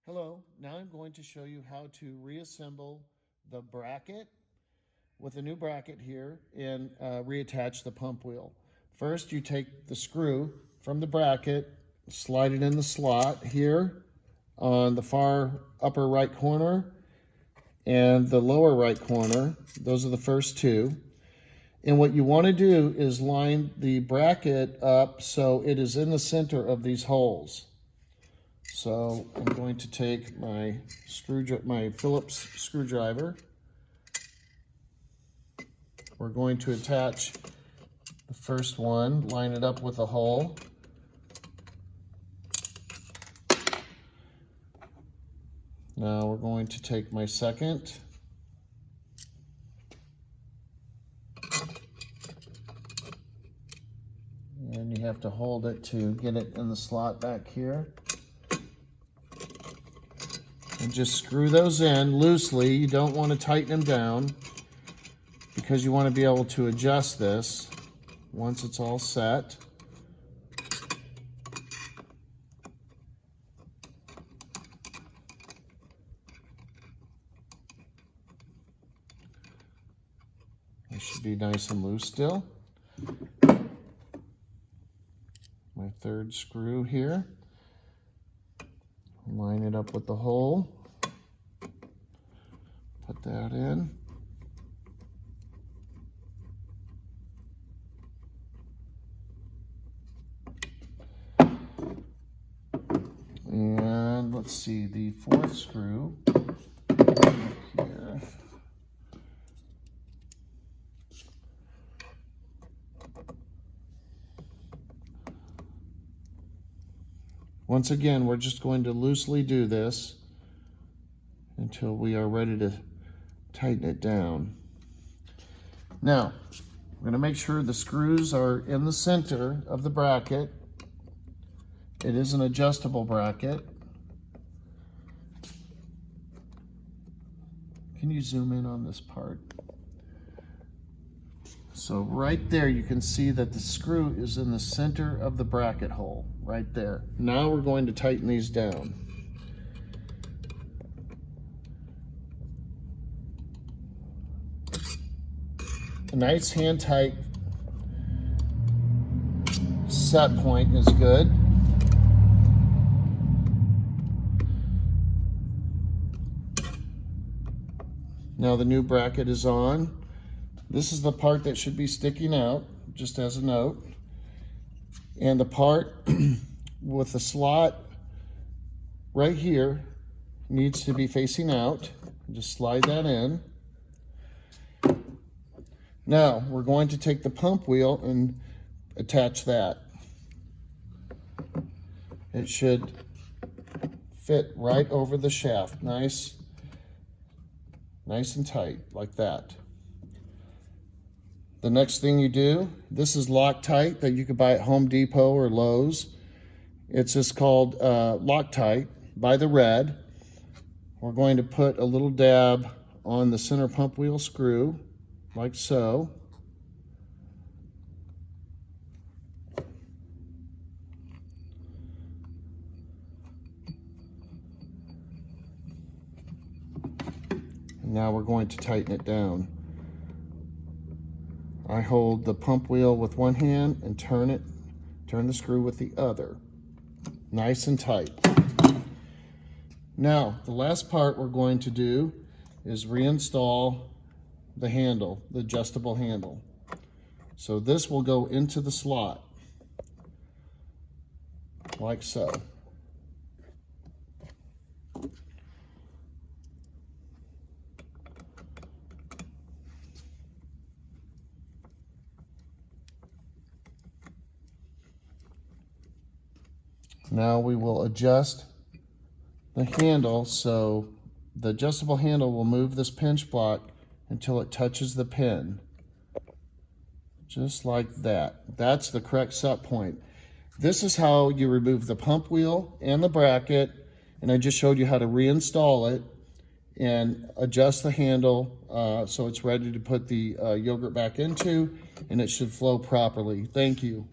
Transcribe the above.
Hello, now I'm going to show you how to reassemble the bracket with a new bracket here and reattach the pump wheel. First, you take the screw from the bracket, slide it in the slot here on the far upper right corner and the lower right corner. Those are the first two. And what you want to do is line the bracket up so it is in the center of these holes. So I'm going to take my Phillips screwdriver. We're going to attach the first one, line it up with a hole. Now we're going to take my second. And you have to hold it to get it in the slot back here. And just screw those in loosely. You don't want to tighten them down because you want to be able to adjust this once it's all set. It should be nice and loose still. My third screw here. Line it up with the hole. Put that in. And let's see, the fourth screw here. Once again, we're just going to loosely do this until we are ready to tighten it down. Now, we're going to make sure the screws are in the center of the bracket. It is an adjustable bracket. Can you zoom in on this part? So right there, you can see that the screw is in the center of the bracket hole, right there. Now we're going to tighten these down. A nice hand tight set point is good. Now the new bracket is on. This is the part that should be sticking out, just as a note. And the part with the slot right here needs to be facing out. Just slide that in. Now, we're going to take the pump wheel and attach that. It should fit right over the shaft. Nice and tight, like that. The next thing you do, this is Loctite that you could buy at Home Depot or Lowe's. It's just called Loctite by the red. We're going to put a little dab on the center pump wheel screw, like so. And now we're going to tighten it down. I hold the pump wheel with one hand and turn the screw with the other. Nice and tight. Now, the last part we're going to do is reinstall the handle, the adjustable handle. So this will go into the slot, like so. Now we will adjust the handle, so the adjustable handle will move this pinch block until it touches the pin. Just like that. That's the correct set point. This is how you remove the pump wheel and the bracket, and I just showed you how to reinstall it and adjust the handle so it's ready to put the yogurt back into, and it should flow properly. Thank you.